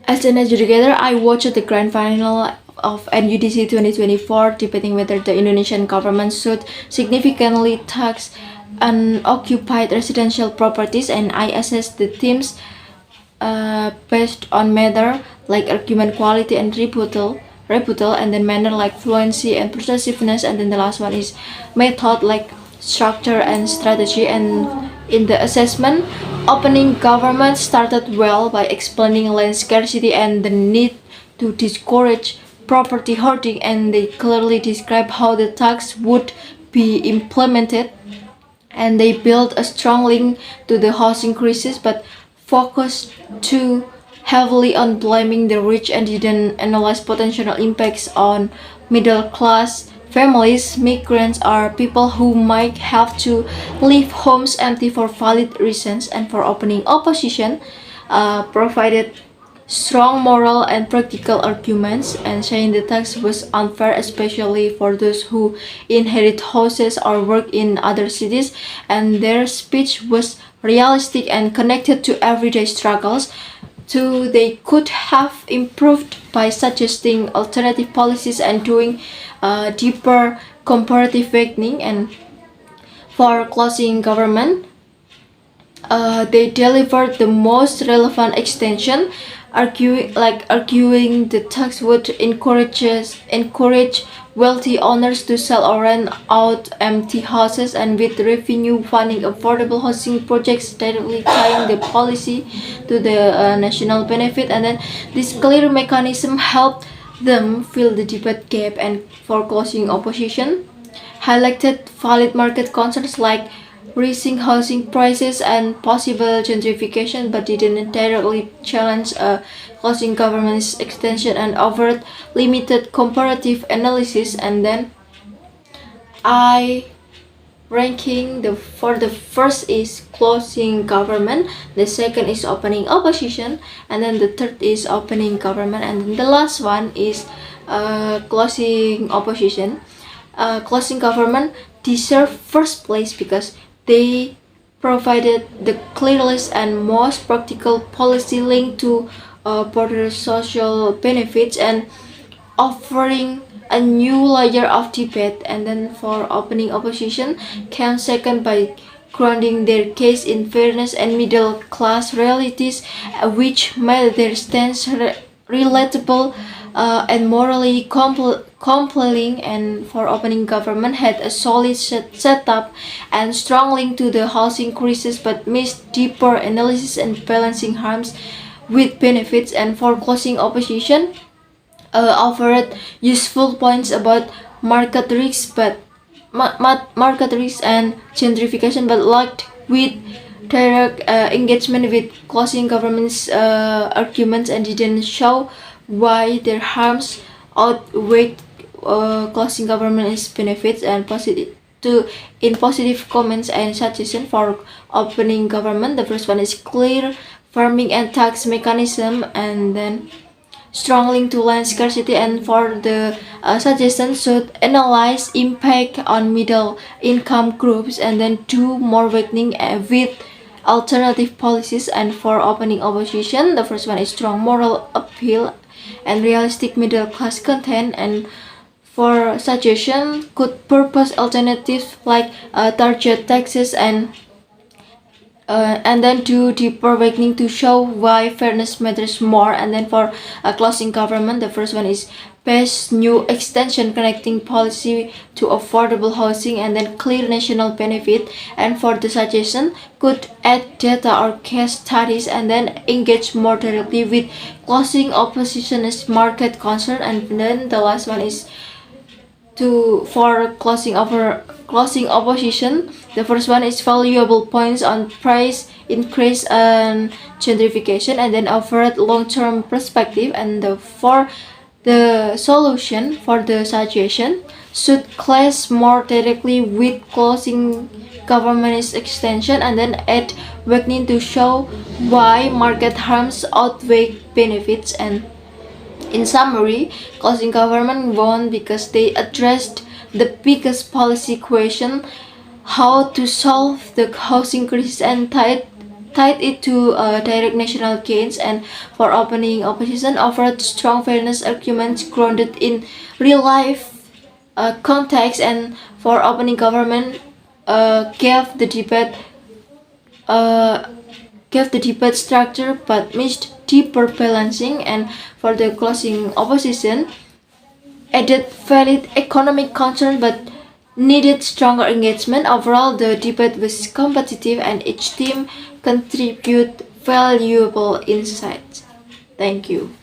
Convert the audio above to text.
As an educator, I watched the grand final of NUDC 2024 debating whether the Indonesian government should significantly tax unoccupied residential properties, and I assessed the themes based on matter like argument quality and rebuttal, and then manner like fluency and persuasiveness, and then the last one is method like structure and strategy. And in the assessment, opening government started well by explaining land scarcity and the need to discourage property hoarding, and they clearly describe how the tax would be implemented, and they built a strong link to the housing crisis but focused too heavily on blaming the rich and didn't analyze potential impacts on middle class families, migrants, or people who might have to leave homes empty for valid reasons. And for opening opposition, provided strong moral and practical arguments and saying the tax was unfair, especially for those who inherit houses or work in other cities, and their speech was realistic and connected to everyday struggles. Too, they could have improved by suggesting alternative policies and doing deeper comparative weighting. And for closing government, they delivered the most relevant extension, arguing the tax would encourage wealthy owners to sell or rent out empty houses, and with revenue funding affordable housing projects, directly tying the policy to the national benefit. And then this clear mechanism helped them fill the debate gap. And for closing opposition, highlighted valid market concerns like rising housing prices and possible gentrification, but didn't directly challenge a closing government's extension and offered limited comparative analysis. And then I ranking the for the first is closing government, the second is opening opposition, and then the third is opening government, and then the last one is closing opposition. Closing government deserve first place because they provided the clearest and most practical policy link to broader social benefits and offering a new layer of debate. And then for opening opposition came second by grounding their case in fairness and middle class realities, which made their stance relatable and morally compelling. And for opening government had a solid setup and strong link to the housing crisis but missed deeper analysis and balancing harms with benefits. And for closing opposition, offered useful points about market risks but market risks and gentrification, but lacked with direct engagement with closing government's arguments and didn't show why their harms outweighed closing government's benefits. And in positive comments and suggestion for opening government, the first one is clear farming and tax mechanism, and then strong link to land scarcity. And for the suggestion should analyze impact on middle income groups and then do more weighting with alternative policies. And for opening opposition, the first one is strong moral appeal and realistic middle class content, and for suggestion could purpose alternatives like target taxes and then do deeper weighting to show why fairness matters more. And then for closing government, the first one is best new extension connecting policy to affordable housing and then clear national benefit. And for the suggestion could add data or case studies and then engage more directly with closing opposition's market concern. And then the last one is for closing opposition, the first one is valuable points on price increase and gentrification and then offered long-term perspective. And for the solution for the suggestion should clash more directly with closing government's extension and then add weighting to show why market harms outweigh benefits. And in summary, closing government won because they addressed the biggest policy question: how to solve the housing crisis, and tied tied it to direct national gains, and for opening opposition offered strong fairness arguments grounded in real life context, and for opening government gave the debate uh, structure but missed deeper balancing, and for the closing opposition added valid economic concern but needed stronger engagement. Overall, the debate was competitive and each team contributed valuable insights. Thank you.